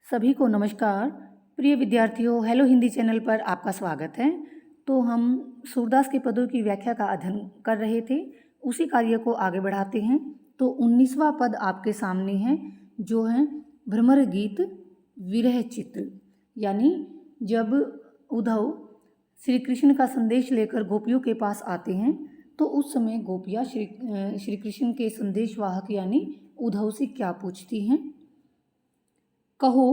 सभी को नमस्कार। प्रिय विद्यार्थियों, हेलो हिंदी चैनल पर आपका स्वागत है। तो हम सूरदास के पदों की व्याख्या का अध्ययन कर रहे थे, उसी कार्य को आगे बढ़ाते हैं। तो 19वां पद आपके सामने है, जो है भ्रमर गीत विरह चित्र। यानी जब उद्धव श्री कृष्ण का संदेश लेकर गोपियों के पास आते हैं, तो उस समय गोपियाँ श्री कृष्ण के संदेशवाहक यानी उद्धव से क्या पूछती हैं। कहो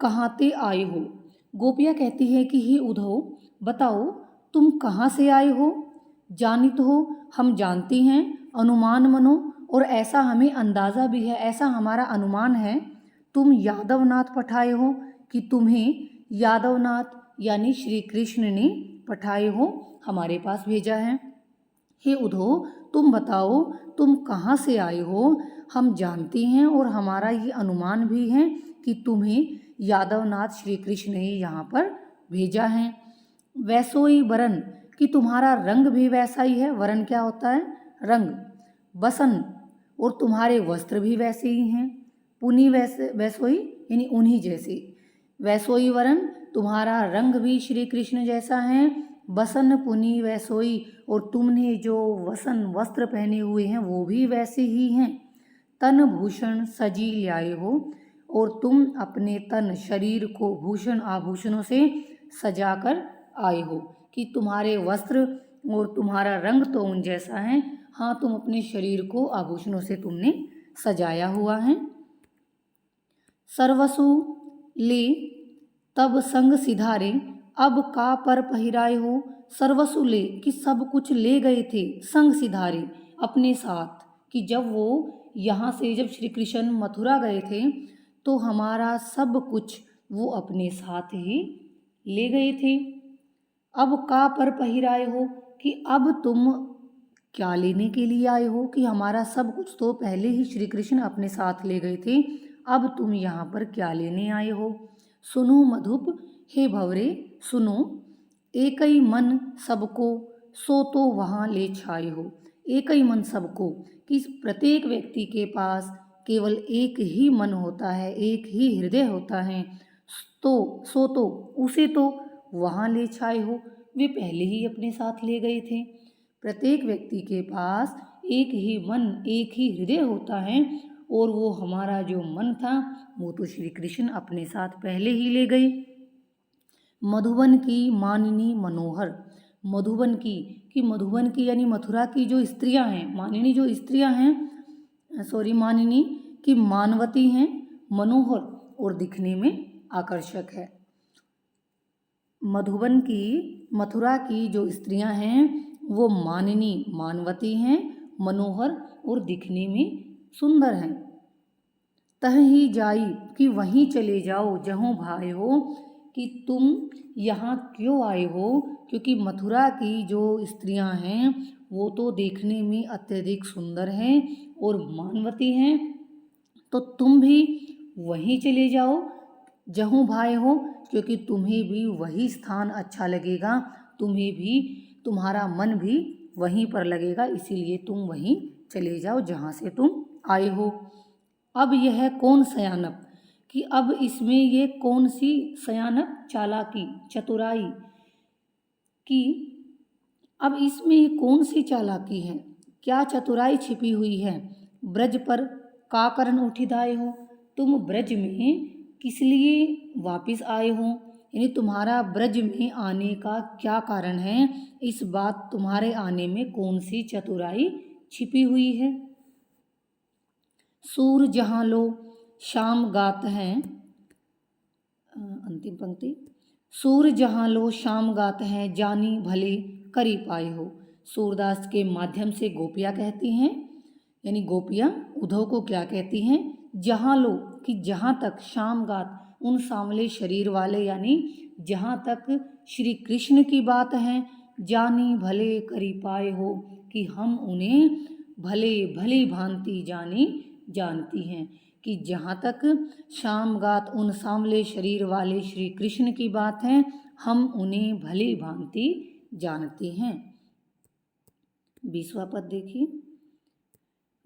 कहाँ ते आए हो। गोपियाँ कहती है कि हे उद्धव, बताओ तुम कहाँ से आए हो। जानित हो, हम जानती हैं, अनुमान मनो, और ऐसा हमें अंदाज़ा भी है, ऐसा हमारा अनुमान है, तुम यादवनाथ पठाए हो, कि तुम्हें यादवनाथ यानी श्री कृष्ण ने पठाए हो, हमारे पास भेजा है। हे उद्धव, तुम बताओ तुम कहाँ से आए हो। हम जानती हैं और हमारा ये अनुमान भी है कि तुम्हें यादवनाथ श्री कृष्ण ने यहाँ पर भेजा है। वैसोई वरन, कि तुम्हारा रंग भी वैसा ही है। वरन क्या होता है? रंग। बसन, और तुम्हारे वस्त्र भी वैसे ही हैं। पुनि वैसोई यानी उन्हीं जैसे। वैसोई वरन, तुम्हारा रंग भी श्री कृष्ण जैसा है। बसन पुनि वैसोई, और तुमने जो वसन वस्त्र पहने हुए हैं वो भी वैसे ही हैं। तन भूषण सजी ल्याए हो, और तुम अपने तन शरीर को भूषण आभूषणों से सजाकर आए हो, कि तुम्हारे वस्त्र और तुम्हारा रंग तो उन जैसा है। हाँ, तुम अपने शरीर को आभूषणों से तुमने सजाया हुआ है। सर्वसु ले तब संग सिधारे, अब का पर पहिराए हो। सर्वसु ले, कि सब कुछ ले गए थे, संग सिधारे अपने साथ, कि जब वो यहाँ से जब श्री कृष्ण मथुरा गए थे तो हमारा सब कुछ वो अपने साथ ही ले गए थे। अब का पर पहिराए हो, कि अब तुम क्या लेने के लिए आए हो, कि हमारा सब कुछ तो पहले ही श्री कृष्ण अपने साथ ले गए थे, अब तुम यहाँ पर क्या लेने आए हो। सुनो मधुप, हे भंवरे सुनो, एक ही मन सबको, सो तो वहाँ ले छाए हो। एक ही मन सबको, कि प्रत्येक व्यक्ति के पास केवल एक ही मन होता है, एक ही हृदय होता है। तो सो तो उसे तो वहाँ ले छाए हो, वे पहले ही अपने साथ ले गए थे। प्रत्येक व्यक्ति के पास एक ही मन, एक ही हृदय होता है, और वो हमारा जो मन था वो तो श्री कृष्ण अपने साथ पहले ही ले गए। मधुबन की मानिनी मनोहर। मधुबन की, कि मधुबन की यानी मथुरा की जो स्त्रियां हैं, मानिनी जो स्त्रियां हैं, मानिनी की मानवती हैं, मनोहर और दिखने में आकर्षक है। मधुबन की, मथुरा की जो स्त्रियां हैं वो मानिनी मानवती हैं, मनोहर और दिखने में सुंदर हैं। तह ही जाई, कि वहीं चले जाओ, जहों भाए हो, कि तुम यहाँ क्यों आए हो, क्योंकि मथुरा की जो स्त्रियां हैं वो तो देखने में अत्यधिक सुंदर हैं और मानवती हैं, तो तुम भी वहीं चले जाओ जहों भाए हो, क्योंकि तुम्हें भी वही स्थान अच्छा लगेगा, तुम्हें भी तुम्हारा मन भी वहीं पर लगेगा, इसीलिए तुम वहीं चले जाओ जहाँ से तुम आए हो। अब यह कौन सयानप, कि अब इसमें ये कौन सी सयानप, चालाकी, चतुराई, कि अब इसमें कौन सी चालाकी है, क्या चतुराई छिपी हुई है। ब्रज पर का कारण उठिदाए हो, तुम ब्रज में किस लिए वापिस आए हो, यानी तुम्हारा ब्रज में आने का क्या कारण है, इस बात तुम्हारे आने में कौन सी चतुराई छिपी हुई है। सूर जहाँ लो शाम गात हैं, अंतिम पंक्ति, सूर जहाँ लो शाम गात हैं, जानी भले करी पाए हो। सूरदास के माध्यम से गोपियाँ कहती हैं, यानी गोपियाँ उद्धव को क्या कहती हैं, जहाँ लो, कि जहाँ तक शाम गात, उन सांवले शरीर वाले, यानी जहाँ तक श्री कृष्ण की बात है, जानी भले करी पाए हो, कि हम उन्हें भले भली भांति जानती हैं, कि जहाँ तक शामगात उन सांवले शरीर वाले श्री कृष्ण की बात है, हम उन्हें भली भांति जानते हैं। 20वां पद देखिए।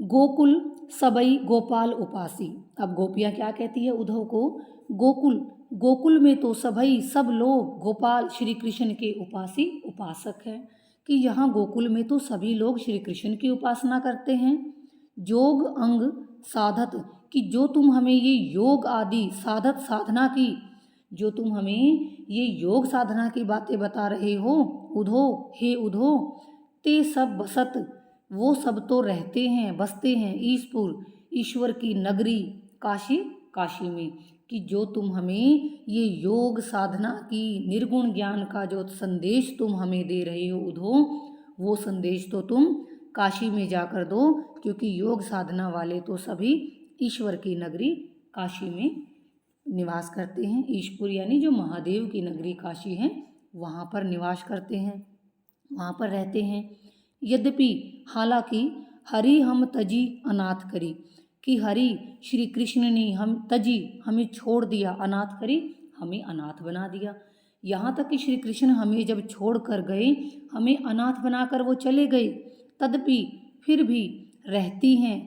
गोकुल सबई गोपाल उपासी, अब गोपियाँ क्या कहती है उद्धव को, गोकुल गोकुल में तो सभई सब लोग गोपाल श्री कृष्ण के उपासी उपासक हैं, कि यहाँ गोकुल में तो सभी लोग श्री कृष्ण की उपासना करते हैं। जोग अंग साधत, कि जो तुम हमें ये योग आदि साधत साधना की, जो तुम हमें ये योग साधना की बातें बता रहे हो उधो, हे उधो, ते सब बसत, वो सब तो रहते हैं बसते हैं ईशपुर ईश्वर की नगरी काशी काशी में, कि जो तुम हमें ये योग साधना की निर्गुण ज्ञान का जो संदेश तुम हमें दे रहे हो उधो, वो संदेश तो तुम काशी में जाकर दो, क्योंकि योग साधना वाले तो सभी ईश्वर की नगरी काशी में निवास करते हैं। ईशपुर यानी जो महादेव की नगरी काशी है वहाँ पर निवास करते हैं, वहाँ पर रहते हैं। यद्यपि हालांकि हरि हम तजी अनाथ करी, कि हरि श्री कृष्ण ने हम तजी हमें छोड़ दिया, अनाथ करी हमें अनाथ बना दिया। यहाँ तक कि श्री कृष्ण हमें जब छोड़ कर गए, हमें अनाथ बनाकर वो चले गए, तदपि फिर भी रहती हैं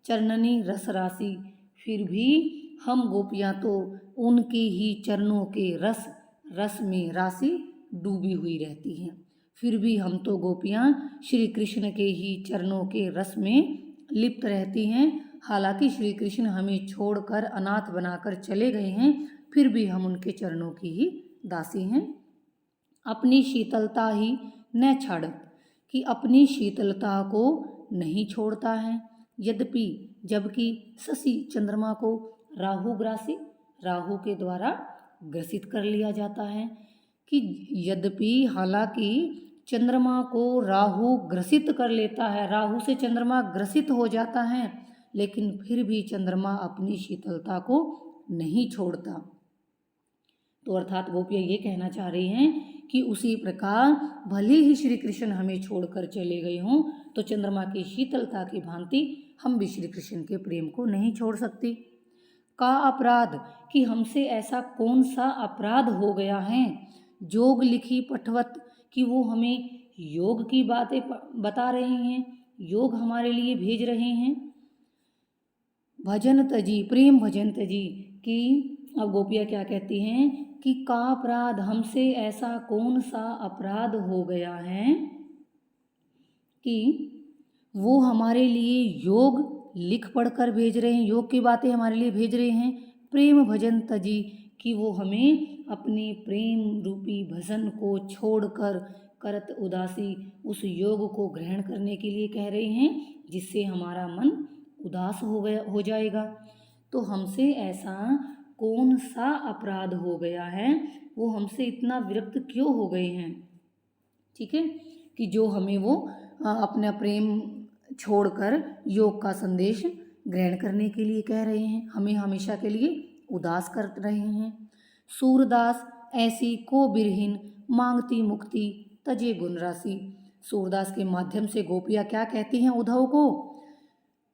चरणनी रस राशि, फिर भी हम गोपियाँ तो उनके ही चरणों के रस में राशि डूबी हुई रहती हैं। फिर भी हम तो गोपियाँ श्री कृष्ण के ही चरणों के रस में लिप्त रहती हैं। हालांकि श्री कृष्ण हमें छोड़कर अनाथ बनाकर चले गए हैं, फिर भी हम उनके चरणों की ही दासी हैं। अपनी शीतलता ही न छाड़त, कि अपनी शीतलता को नहीं छोड़ता है। यद्यपि जबकि शशि चंद्रमा को राहुग्रासी, राहु के द्वारा ग्रसित कर लिया जाता है, कि यद्यपि हालांकि चंद्रमा को राहु ग्रसित कर लेता है, राहु से चंद्रमा ग्रसित हो जाता है, लेकिन फिर भी चंद्रमा अपनी शीतलता को नहीं छोड़ता। तो अर्थात गोपियाँ ये कहना चाह रही हैं कि उसी प्रकार भले ही श्री कृष्ण हमें छोड़कर चले गए हों, तो चंद्रमा की शीतलता की भांति हम भी श्री कृष्ण के प्रेम को नहीं छोड़ सकती। का अपराध, कि हमसे ऐसा कौन सा अपराध हो गया है, जोग लिखी पठवत, कि वो हमें योग की बातें बता रहे हैं, योग हमारे लिए भेज रहे हैं। भजन तजी, प्रेम भजन तजी, कि अब गोपियाँ क्या कहती हैं कि का अपराध, हमसे ऐसा कौन सा अपराध हो गया है कि वो हमारे लिए योग लिख पढ़कर भेज रहे हैं, योग की बातें हमारे लिए भेज रहे हैं। प्रेम भजन तजी, कि वो हमें अपने प्रेम रूपी भजन को छोड़कर करत उदासी उस योग को ग्रहण करने के लिए कह रहे हैं, जिससे हमारा मन उदास हो जाएगा। तो हमसे ऐसा कौन सा अपराध हो गया है, वो हमसे इतना विरक्त क्यों हो गए हैं, ठीक है, कि जो हमें वो अपना प्रेम छोड़कर योग का संदेश ग्रहण करने के लिए कह रहे हैं, हमें हमेशा के लिए उदास कर रहे हैं। सूरदास ऐसी को बिरहीन मांगती मुक्ति तजे गुण राशि, सूरदास के माध्यम से गोपियाँ क्या कहती हैं उद्धव को,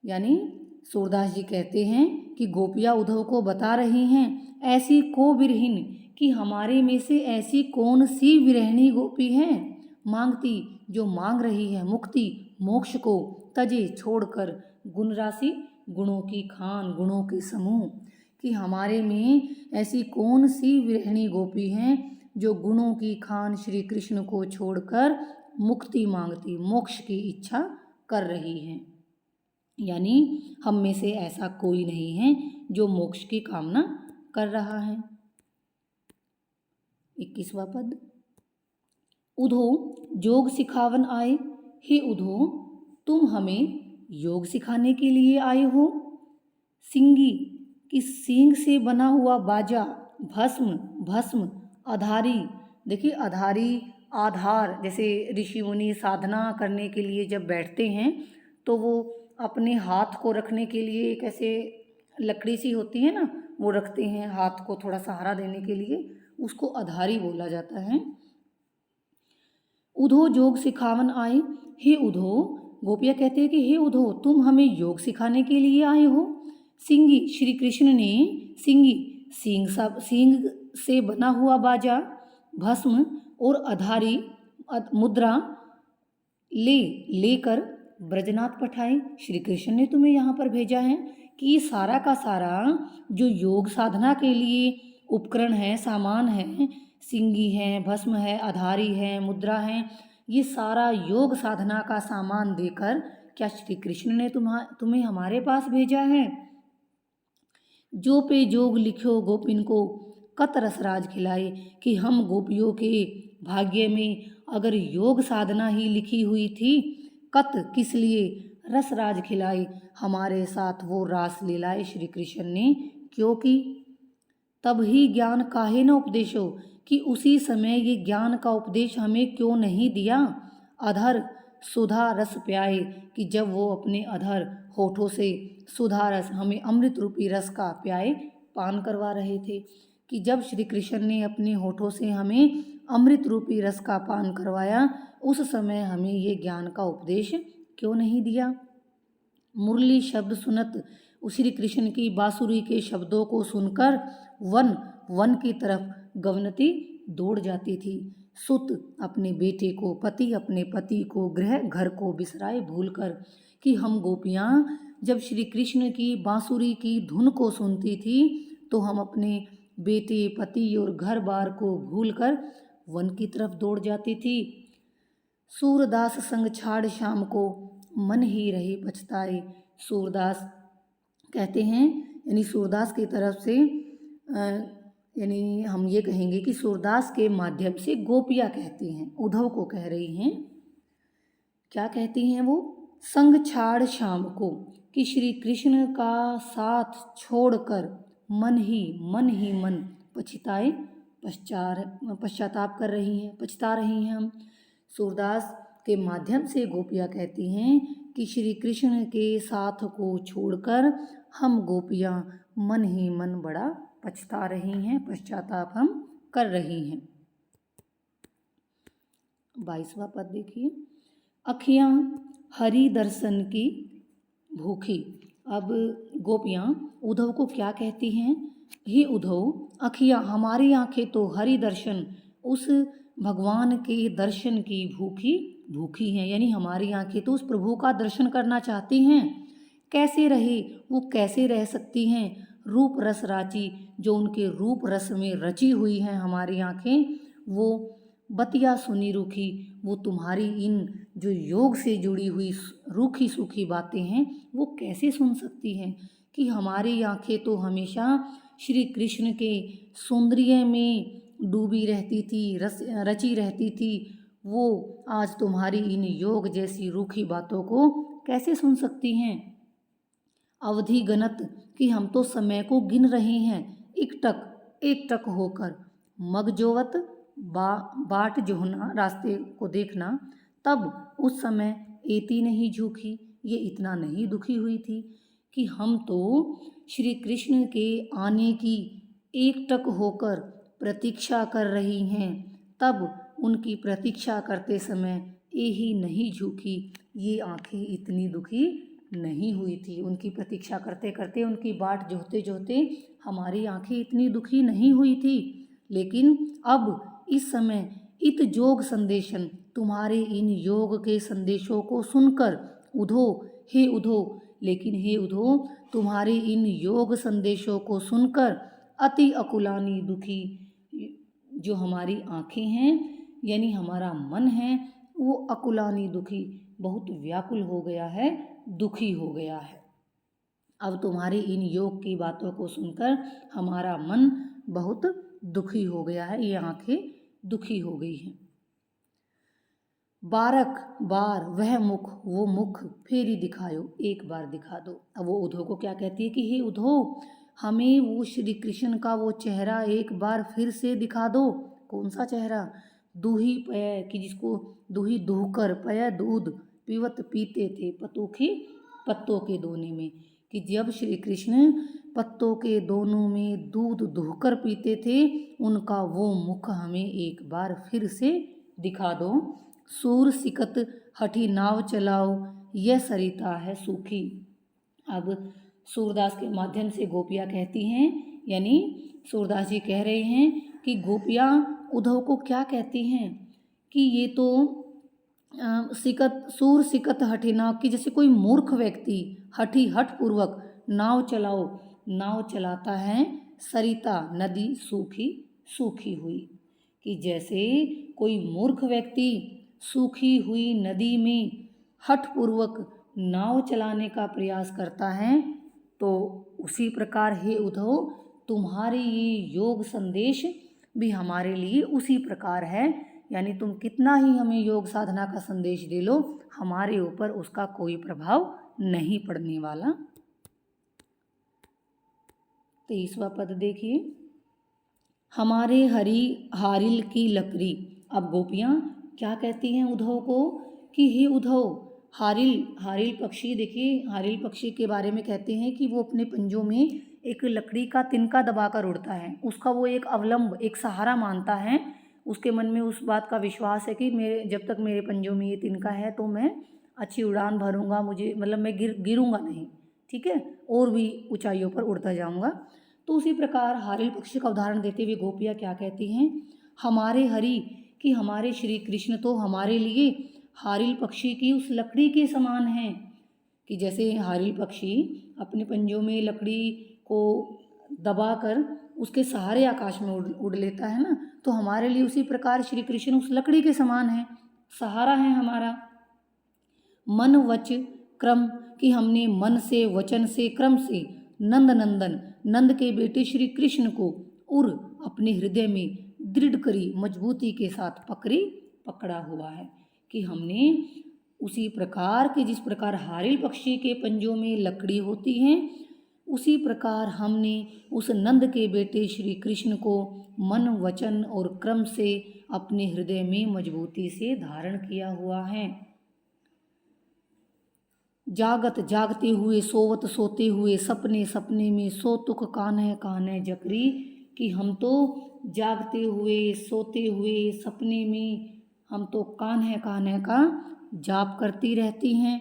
यानी सूरदास जी कहते हैं कि गोपियाँ उद्धव को बता रही हैं ऐसी को बिरहीन, कि हमारे में से ऐसी कौन सी विरहणी गोपी है मांगती, जो मांग रही है मुक्ति मोक्ष को, तजे छोड़कर गुण राशि, गुणों की खान गुणों के समूह, कि हमारे में ऐसी कौन सी विरहणी गोपी हैं जो गुणों की खान श्री कृष्ण को छोड़कर मुक्ति मांगती, मोक्ष की इच्छा कर रही हैं। यानी हम में से ऐसा कोई नहीं है जो मोक्ष की कामना कर रहा है। 21वां पद, उधो योग सिखावन आए, हे उधो तुम हमें योग सिखाने के लिए आए हो। सिंगी, कि सींग से बना हुआ बाजा, भस्म भस्म आधारी, देखिए आधारी आधार, जैसे ऋषि मुनि साधना करने के लिए जब बैठते हैं तो वो अपने हाथ को रखने के लिए एक ऐसे लकड़ी सी होती है ना, वो रखते हैं हाथ को थोड़ा सहारा देने के लिए, उसको आधारी बोला जाता है। उधो योग सिखावन आए, हे उधो, गोपियाँ कहते हैं कि हे उधो तुम हमें योग सिखाने के लिए आए हो। सिंगी, श्री कृष्ण ने सिंगी सींग से बना हुआ बाजा, भस्म और आधारी मुद्रा लेकर ब्रजनाथ पठाए, श्री कृष्ण ने तुम्हें यहाँ पर भेजा है कि सारा का सारा जो योग साधना के लिए उपकरण है, सामान है, सिंगी है, भस्म है, आधारी है, मुद्रा है, ये सारा योग साधना का सामान देकर क्या श्री कृष्ण ने तुम्हें हमारे पास भेजा है? जो पे जोग लिख्यो गोपिन को कत रसराज खिलाए, कि हम गोपियों के भाग्य में अगर योग साधना ही लिखी हुई थी, कत किस लिए रसराज खिलाए, हमारे साथ वो रास लीलाए श्री कृष्ण ने क्यों की? तब ही ज्ञान काहे न उपदेशो, कि उसी समय ये ज्ञान का उपदेश हमें क्यों नहीं दिया? अधर सुधा रस प्याए, कि जब वो अपने अधर होठों से सुधा रस हमें अमृत रूपी रस का प्याए पान करवा रहे थे, कि जब श्री कृष्ण ने अपने होठों से हमें अमृत रूपी रस का पान करवाया, उस समय हमें ये ज्ञान का उपदेश क्यों नहीं दिया? मुरली शब्द सुनत श्री कृष्ण की बांसुरी के शब्दों को सुनकर वन वन की तरफ गवनती दौड़ जाती थी। सुत अपने बेटे को, पति अपने पति को, गृह घर को बिसराए भूलकर, कि हम गोपियाँ जब श्री कृष्ण की बांसुरी की धुन को सुनती थी तो हम अपने बेटे, पति और घर बार को भूलकर वन की तरफ दौड़ जाती थी। सूरदास संग छाड़ शाम को मन ही रहे पछताए। सूरदास कहते हैं, यानी सूरदास की तरफ से यानी हम ये कहेंगे कि सूरदास के माध्यम से गोपियाँ कहती हैं, उद्धव को कह रही हैं। क्या कहती हैं वो? संग छाड़ शाम को, कि श्री कृष्ण का साथ छोड़कर मन ही मन पछताए, पश्चाताप कर रही हैं, पछता रही हैं हम। सूरदास के माध्यम से गोपियाँ कहती हैं कि श्री कृष्ण के साथ को छोड़कर हम गोपियाँ मन ही मन बड़ा पछता रही हैं, पश्चाताप हम कर रही हैं। 22वां पद देखिए। अखियाँ हरि दर्शन की भूखी। अब गोपियाँ उद्धव को क्या कहती हैं? हे उद्धव, अखियाँ, हमारी आंखें तो हरि दर्शन, उस भगवान के दर्शन की भूखी हैं, यानी हमारी आंखें तो उस प्रभु का दर्शन करना चाहती हैं। कैसे रहे, वो कैसे रह सकती हैं? रूप रस राची, जो उनके रूप रस में रची हुई हैं हमारी आंखें, वो बतिया सुनी रूखी, वो तुम्हारी इन जो योग से जुड़ी हुई रूखी सूखी बातें हैं वो कैसे सुन सकती हैं? कि हमारी आंखें तो हमेशा श्री कृष्ण के सौंदर्य में डूबी रहती थी, रची रहती थी, वो आज तुम्हारी इन योग जैसी रूखी बातों को कैसे सुन सकती हैं? अवधि गणत, कि हम तो समय को गिन रहे हैं, एक टक होकर। मगजोवत, बाट जोहना, रास्ते को देखना, तब उस समय एती नहीं झूठी, ये इतना नहीं दुखी हुई थी, कि हम तो श्री कृष्ण के आने की एक टक होकर प्रतीक्षा कर रही हैं, तब उनकी प्रतीक्षा करते समय यही नहीं झुकी, ये आंखें इतनी दुखी नहीं हुई थी। उनकी प्रतीक्षा करते करते, उनकी बाट जोहते जोहते हमारी आंखें इतनी दुखी नहीं हुई थी। लेकिन अब इस समय इत जोग संदेशन, तुम्हारे इन योग के संदेशों को सुनकर उधो, हे उधो, लेकिन हे उधो, तुम्हारे इन योग संदेशों को सुनकर अति अकुलानी दुखी, जो हमारी आंखें हैं यानी हमारा मन है, वो अकुलानी दुखी, बहुत व्याकुल हो गया है, दुखी हो गया है। अब तुम्हारी इन योग की बातों को सुनकर हमारा मन बहुत दुखी हो गया है, ये आंखें दुखी हो गई हैं। बारक बार वह मुख, वो मुख फेरी दिखायो, एक बार दिखा दो। अब वो उद्धव को क्या कहती है कि हे उद्धव, हमें वो श्री कृष्ण का वो चेहरा एक बार फिर से दिखा दो। कौन सा चेहरा? दूही पय, कि जिसको दूही दूहकर, पय दूध, पीवत पीते थे पत्तों के दोने में, कि जब श्री कृष्ण पत्तों के दोनों में दूध दूहकर पीते थे, उनका वो मुख हमें एक बार फिर से दिखा दो। सूर सिकत हठी नाव चलाओ, यह सरिता है सूखी। अब सूरदास के माध्यम से गोपियाँ कहती हैं, यानी सूरदास जी कह रहे हैं कि गोपियाँ उद्धव को क्या कहती हैं कि ये तो सूर सिकत हठी नाव, की जैसे कोई मूर्ख व्यक्ति हठ पूर्वक नाव चलाओ, नाव चलाता है सरिता, नदी सूखी सूखी हुई। कि जैसे कोई मूर्ख व्यक्ति सूखी हुई नदी में हठपूर्वक नाव चलाने का प्रयास करता है, तो उसी प्रकार हे उद्धव तुम्हारे ये योग संदेश भी हमारे लिए उसी प्रकार है। यानी तुम कितना ही हमें योग साधना का संदेश दे लो, हमारे ऊपर उसका कोई प्रभाव नहीं पड़ने वाला। 23वां पद देखिए, हमारे हरी हारिल की लकड़ी। अब गोपियाँ क्या कहती हैं उद्धव को कि हे उद्धव, हारिल पक्षी, देखिए हारिल पक्षी के बारे में कहते हैं कि वो अपने पंजों में एक लकड़ी का तिनका दबाकर उड़ता है। उसका वो एक अवलंब, एक सहारा मानता है। उसके मन में उस बात का विश्वास है कि मेरे जब तक मेरे पंजों में ये तिनका है तो मैं अच्छी उड़ान भरूंगा, मुझे मतलब मैं गिरूंगा नहीं, ठीक है, और भी ऊंचाइयों पर उड़ता जाऊंगा। तो उसी प्रकार हारिल पक्षी का उदाहरण देते हुए गोपियाँ क्या कहती हैं, हमारे हरि, कि हमारे श्री कृष्ण तो हमारे लिए हारिल पक्षी की उस लकड़ी के समान हैं। कि जैसे हारिल पक्षी अपने पंजों में लकड़ी को दबाकर उसके सहारे आकाश में उड़ लेता है ना, तो हमारे लिए उसी प्रकार श्री कृष्ण उस लकड़ी के समान है, सहारा है हमारा। मन वच क्रम, कि हमने मन से, वचन से, क्रम से नंद नंदन, नंद के बेटे श्री कृष्ण को उर अपने हृदय में दृढ़ करी, मजबूती के साथ पकड़ा हुआ है। कि हमने उसी प्रकार के, जिस प्रकार हारिल पक्षी के पंजों में लकड़ी होती है, उसी प्रकार हमने उस नंद के बेटे श्री कृष्ण को मन, वचन और क्रम से अपने हृदय में मजबूती से धारण किया हुआ है। जागत जागते हुए, सोवत सोते हुए, सपने सपने में, सो तुक कान्हे कान्हे जकरी। कि हम तो जागते हुए, सोते हुए, सपने में हम तो कान्हे कान्हे का जाप करती रहती हैं।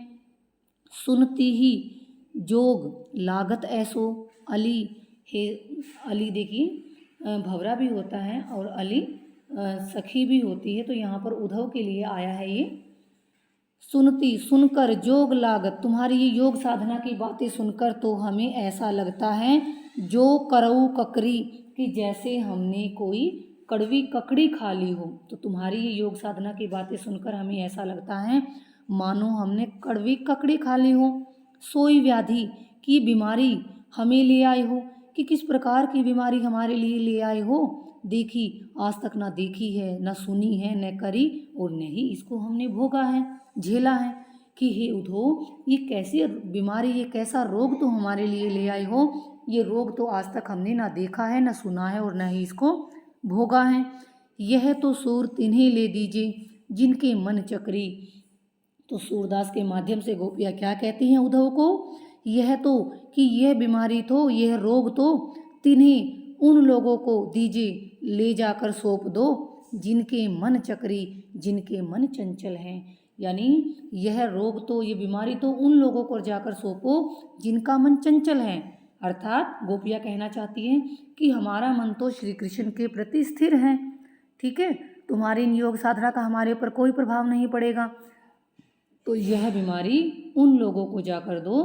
सुनती ही जोग लागत ऐसो अली, हे अली देखिए भवरा भी होता है और अली सखी भी होती है, तो यहाँ पर उद्धव के लिए आया है ये। सुनती, सुनकर, जोग लागत, तुम्हारी ये योग साधना की बातें सुनकर तो हमें ऐसा लगता है जो करऊ ककरी, कि जैसे हमने कोई कड़वी ककड़ी खा ली हो। तो तुम्हारी ये योग साधना की बातें सुनकर हमें ऐसा लगता है मानो हमने कड़वी ककड़ी खा ली हो। सोई व्याधि, की बीमारी हमें ले आए हो, कि किस प्रकार की बीमारी हमारे लिए ले आए हो, देखी आज तक ना देखी है, न सुनी है, न करी, और न ही इसको हमने भोगा है, झेला है। कि हे उद्धव, ये कैसी बीमारी, ये कैसा रोग तो हमारे लिए ले आए हो, ये रोग तो आज तक हमने ना देखा है, ना सुना है, और न ही इसको भोगा है। यह तो सूर तिन्हें ले दीजिए जिनके मन चक्री। तो सूरदास के माध्यम से गोपियाँ क्या कहती हैं उद्धव को, यह तो, कि यह बीमारी तो, यह रोग तो तिन्हें, उन लोगों को दीजिए, ले जाकर सौंप दो जिनके मन चक्री, जिनके मन चंचल हैं। यानी यह रोग तो, ये बीमारी तो उन लोगों को जाकर सौंपो जिनका मन चंचल है। अर्थात गोपियाँ कहना चाहती हैं कि हमारा मन तो श्री कृष्ण के प्रति स्थिर है, ठीक है, तुम्हारी योग साधना का हमारे ऊपर कोई प्रभाव नहीं पड़ेगा, तो यह बीमारी उन लोगों को जाकर दो,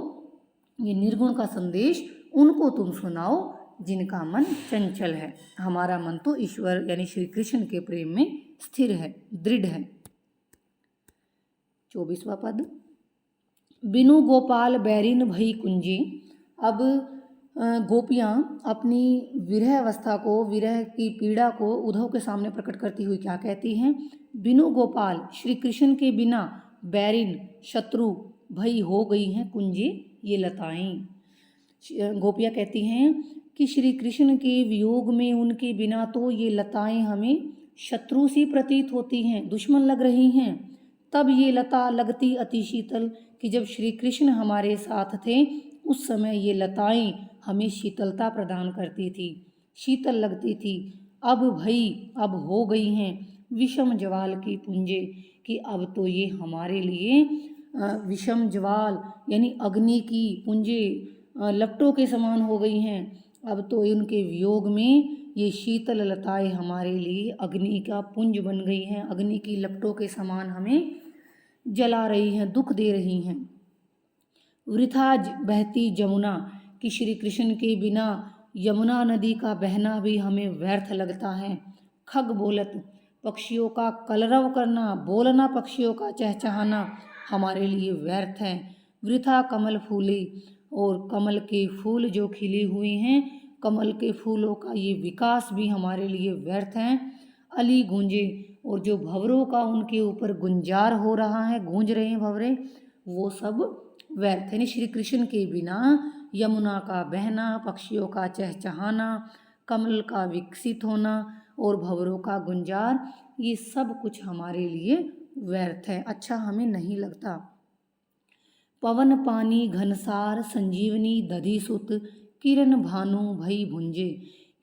ये निर्गुण का संदेश उनको तुम सुनाओ जिनका मन चंचल है। हमारा मन तो ईश्वर यानी श्री कृष्ण के प्रेम में स्थिर है, दृढ़ है। 24वां पद, बिनु गोपाल बैरिन भई कुंजी। अब गोपियाँ अपनी विरह अवस्था को, विरह की पीड़ा को उद्धव के सामने प्रकट करती हुई क्या कहती हैं, बिनु गोपाल, श्री कृष्ण के बिना, बैरिन, शत्रु, भई हो गई हैं कुंजी, ये लताएं। गोपियाँ कहती हैं कि श्री कृष्ण के वियोग में, उनके बिना तो ये लताएं हमें शत्रु सी प्रतीत होती हैं, दुश्मन लग रही हैं। तब ये लता लगती अति शीतल, कि जब श्री कृष्ण हमारे साथ थे उस समय ये लताएं हमें शीतलता प्रदान करती थी, शीतल लगती थी। अब भई, अब हो गई हैं विषम ज्वाल की पुंजे, कि अब तो ये हमारे लिए विषम ज्वाल यानी अग्नि की पुंजे, लपटों के समान हो गई हैं। अब तो इनके वियोग में ये शीतल लताएं हमारे लिए अग्नि का पुंज बन गई हैं, अग्नि की लपटों के समान हमें जला रही हैं, दुख दे रही हैं। वृथा बहती जमुना, कि श्री कृष्ण के बिना यमुना नदी का बहना भी हमें व्यर्थ लगता है। खग बोलत, पक्षियों का कलरव करना, बोलना पक्षियों का चहचहाना हमारे लिए व्यर्थ है। वृथा कमल फूले, और कमल के फूल जो खिले हुए हैं, कमल के फूलों का ये विकास भी हमारे लिए व्यर्थ है। अली गूंजे, और जो भंवरों का उनके ऊपर गुंजार हो रहा है, गूंज रहे हैं भंवरे, वो सब व्यर्थ है। यानी श्री कृष्ण के बिना यमुना का बहना, पक्षियों का चहचहाना, कमल का विकसित होना और भंवरों का गुंजार, ये सब कुछ हमारे लिए व्यर्थ है, अच्छा हमें नहीं लगता। पवन पानी घनसार संजीवनी दधि सुत, किरण भानु भई भुंजे।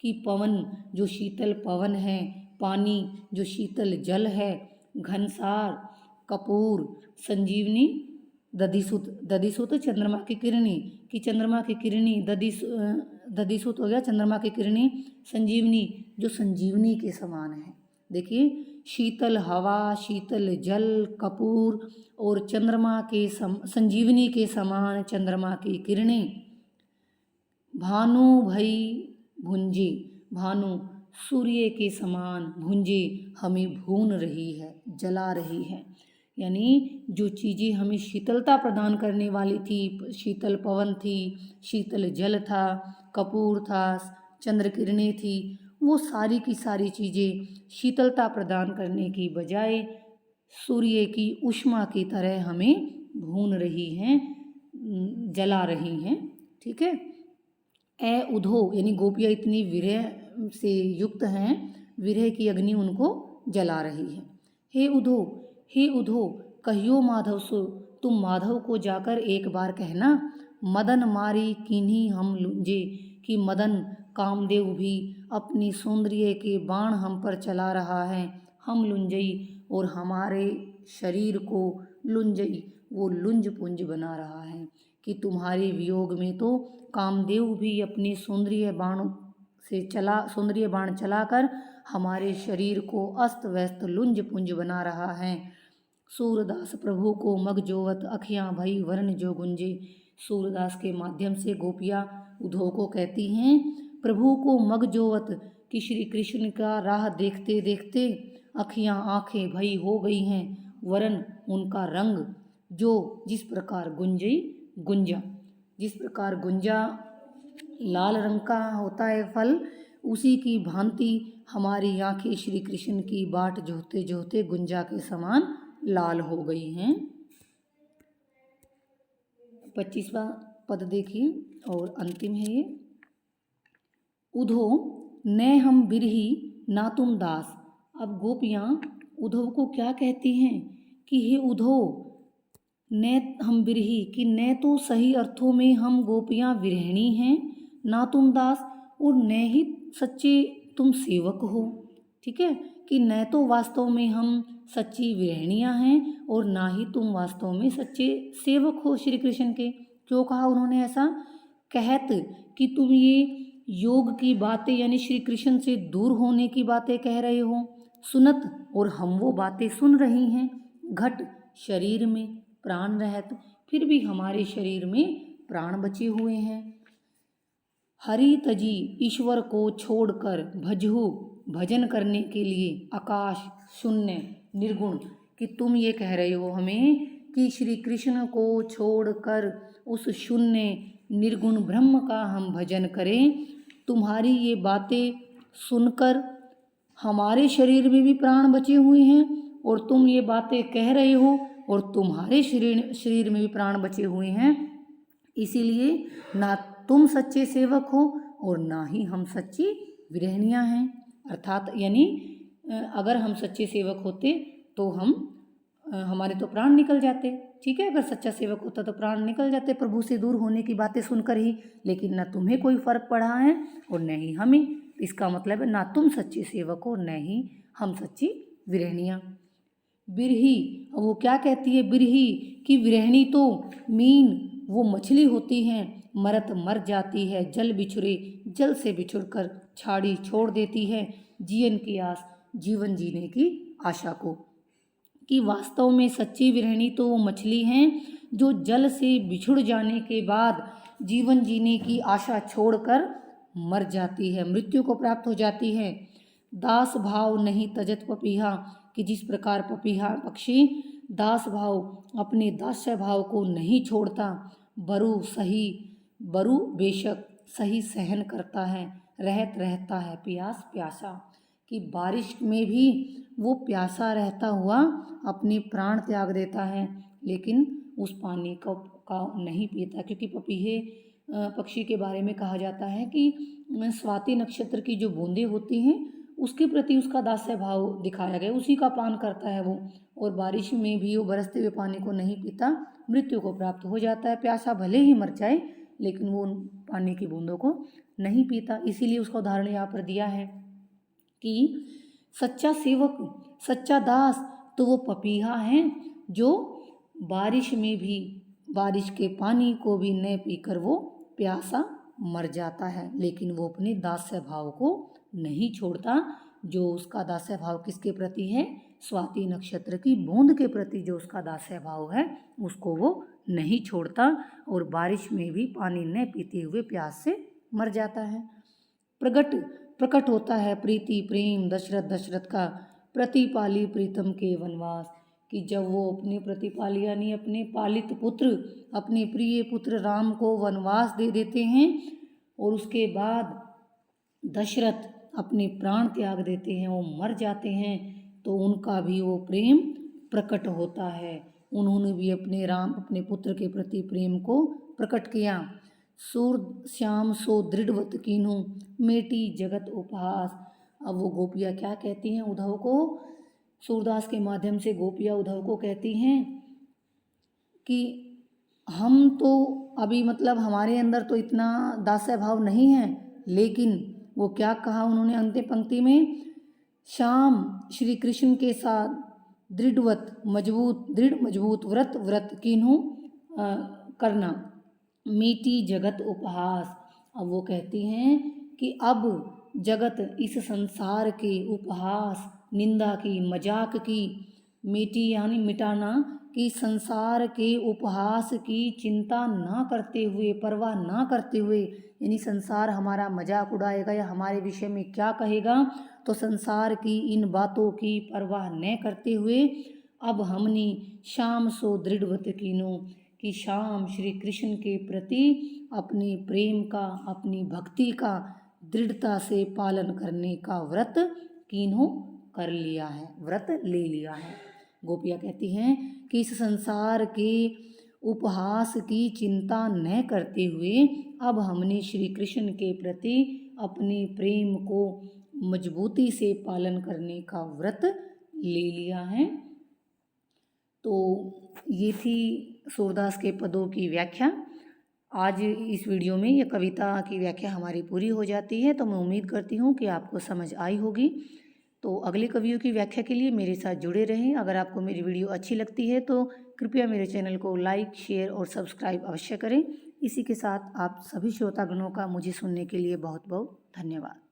कि पवन जो शीतल पवन है, पानी जो शीतल जल है, घनसार कपूर, संजीवनी दधिसुत, दधिसुत चंद्रमा की किरणी, कि चंद्रमा की किरणी, दधिसुत हो गया चंद्रमा की किरणी, संजीवनी जो संजीवनी के समान है। देखिए, शीतल हवा, शीतल जल, कपूर और चंद्रमा के संजीवनी के समान चंद्रमा की किरणें। भानु भई भुंजे, भानु सूर्य के समान, भुंजे हमें भून रही है, जला रही है। यानी जो चीज़ें हमें शीतलता प्रदान करने वाली थी, शीतल पवन थी, शीतल जल था, कपूर था, चंद्र किरणें थी, वो सारी की सारी चीज़ें शीतलता प्रदान करने की बजाय सूर्य की ऊष्मा की तरह हमें भून रही हैं, जला रही हैं। ठीक है। ए उधो, यानी गोपियाँ इतनी विरह से युक्त हैं, विरह की अग्नि उनको जला रही है। हे उधो, हे उधो, कहियो माधव सो, तुम माधव को जाकर एक बार कहना, मदन मारी किन्हीं हम लुंजे, कि मदन कामदेव भी अपनी सौंदर्य के बाण हम पर चला रहा है। हम लुंजई, और हमारे शरीर को लुंजई, वो लुंज पुंज बना रहा है। कि तुम्हारे वियोग में तो कामदेव भी अपने सौंदर्य बाण चलाकर हमारे शरीर को अस्त व्यस्त लुंज पुंज बना रहा है। सूरदास प्रभु को मग जोवत, अखियाँ भई वरण जो गुंजे। सूरदास के माध्यम से गोपियाँ उद्धव को कहती हैं, प्रभु को मग जोवत, कि श्री कृष्ण का राह देखते देखते अखियाँ आँखें भई हो गई हैं, वरन उनका रंग जो जिस प्रकार गुंजई, गुंजा, जिस प्रकार गुंजा लाल रंग का होता है फल, उसी की भांति हमारी आँखें श्री कृष्ण की बाट जोहते जोहते गुंजा के समान लाल हो गई हैं। 25वां पद देखिए और अंतिम है ये। उधो न हम बिरही ना तुम दास। अब गोपियाँ उद्धव को क्या कहती हैं कि हे उद्धव, न हम बिरही, कि न तो सही अर्थों में हम गोपियाँ विरहिणी हैं, ना तुम दास, और न ही सच्चे तुम सेवक हो। ठीक है, कि न तो वास्तव में हम सच्ची विरहिणियाँ हैं और ना ही तुम वास्तव में सच्चे सेवक हो श्री कृष्ण के। क्यों कहा उन्होंने ऐसा? कहत कि तुम ये योग की बातें, यानी श्री कृष्ण से दूर होने की बातें कह रहे हो। सुनत, और हम वो बातें सुन रही हैं। घट, शरीर में प्राण रहत, फिर भी हमारे शरीर में प्राण बचे हुए हैं। हरि तजी, ईश्वर को छोड़कर भजहु, भजन करने के लिए आकाश, शून्य, निर्गुण। कि तुम ये कह रहे हो हमें कि श्री कृष्ण को छोड़कर उस शून्य निर्गुण ब्रह्म का हम भजन करें। तुम्हारी ये बातें सुनकर हमारे शरीर में भी प्राण बचे हुए हैं और तुम ये बातें कह रहे हो और तुम्हारे शरीर में भी प्राण बचे हुए हैं। इसीलिए ना तुम सच्चे सेवक हो और ना ही हम सच्ची विरहनियाँ हैं। अर्थात यानी अगर हम सच्चे सेवक होते तो हमारे तो प्राण निकल जाते। ठीक है, अगर सच्चा सेवक होता तो प्राण निकल जाते प्रभु से दूर होने की बातें सुनकर ही। लेकिन ना तुम्हें कोई फर्क पड़ा है और न ही हमें। इसका मतलब है ना तुम सच्चे सेवक हो, न ही हम सच्ची विरहनियाँ। बिरही, वो क्या कहती है बिरही? कि विरहनी तो मीन वो मछली होती हैं, मरत मर जाती है, जल बिछुरे जल से बिछुड़कर छाड़ी छोड़ देती है जीवन की आस, जीवन जीने की आशा को। कि वास्तव में सच्ची विरहणी तो वो मछली हैं जो जल से बिछुड़ जाने के बाद जीवन जीने की आशा छोड़कर मर जाती है, मृत्यु को प्राप्त हो जाती है। दास भाव नहीं तजत पपीहा, कि जिस प्रकार पपीहा पक्षी दास भाव अपने दास्य भाव को नहीं छोड़ता, बरु बेशक सही सहन करता है, रहता है प्यास प्यासा, कि बारिश में भी वो प्यासा रहता हुआ अपने प्राण त्याग देता है, लेकिन उस पानी का नहीं पीता। क्योंकि पपीहे पक्षी के बारे में कहा जाता है कि स्वाति नक्षत्र की जो बूंदें होती हैं उसके प्रति उसका दास्य भाव दिखाया गया, उसी का पान करता है वो। और बारिश में भी वो बरसते हुए पानी को नहीं पीता, मृत्यु को प्राप्त हो जाता है। प्यासा भले ही मर जाए लेकिन वो उन पानी की बूंदों को नहीं पीता। इसीलिए उसका उदाहरण यहाँ पर दिया है कि सच्चा सेवक, सच्चा दास तो वो पपीहा है जो बारिश में भी बारिश के पानी को भी न पीकर वो प्यासा मर जाता है, लेकिन वो अपने दास्य भाव को नहीं छोड़ता। जो उसका दास्य भाव किसके प्रति है? स्वाति नक्षत्र की बूंद के प्रति जो उसका दास्य भाव है उसको वो नहीं छोड़ता, और बारिश में भी पानी न पीते हुए प्यास से मर जाता है। प्रकट होता है प्रीति प्रेम दशरथ का, प्रतिपाली प्रीतम के वनवास, कि जब वो अपने प्रतिपाली यानी अपने पालित पुत्र, अपने प्रिय पुत्र राम को वनवास दे देते हैं और उसके बाद दशरथ अपने प्राण त्याग देते हैं, वो मर जाते हैं, तो उनका भी वो प्रेम प्रकट होता है। उन्होंने भी अपने पुत्र के प्रति प्रेम को प्रकट किया। सूर श्याम सो दृढ़वत कीन्हू, मेटी जगत उपहास। अब वो गोपियाँ क्या कहती हैं उद्धव को? सूरदास के माध्यम से गोपियाँ उद्धव को कहती हैं कि हम तो अभी मतलब हमारे अंदर तो इतना दास्य भाव नहीं है, लेकिन वो क्या कहा उन्होंने अंतिम पंक्ति में? श्याम श्री कृष्ण के साथ दृढ़ मजबूत व्रत कीन्हू करना, मीठी जगत उपहास। अब वो कहती हैं कि अब जगत इस संसार के उपहास, निंदा की, मजाक की, मीठी यानी मिटाना, कि संसार के उपहास की चिंता ना करते हुए, परवाह ना करते हुए, यानी संसार हमारा मजाक उड़ाएगा या हमारे विषय में क्या कहेगा, तो संसार की इन बातों की परवाह न करते हुए अब हमने श्याम सो दृढ़वत कीनो, कि श्याम श्री कृष्ण के प्रति अपने प्रेम का, अपनी भक्ति का दृढ़ता से पालन करने का व्रत कीन्हो कर लिया है, व्रत ले लिया है। गोपियाँ कहती हैं कि इस संसार के उपहास की चिंता न करते हुए अब हमने श्री कृष्ण के प्रति अपने प्रेम को मजबूती से पालन करने का व्रत ले लिया है। तो ये थी सूरदास के पदों की व्याख्या। आज इस वीडियो में ये कविता की व्याख्या हमारी पूरी हो जाती है, तो मैं उम्मीद करती हूँ कि आपको समझ आई होगी। तो अगले कवियों की व्याख्या के लिए मेरे साथ जुड़े रहें। अगर आपको मेरी वीडियो अच्छी लगती है तो कृपया मेरे चैनल को लाइक, शेयर और सब्सक्राइब अवश्य करें। इसी के साथ आप सभी श्रोतागणों का मुझे सुनने के लिए बहुत बहुत धन्यवाद।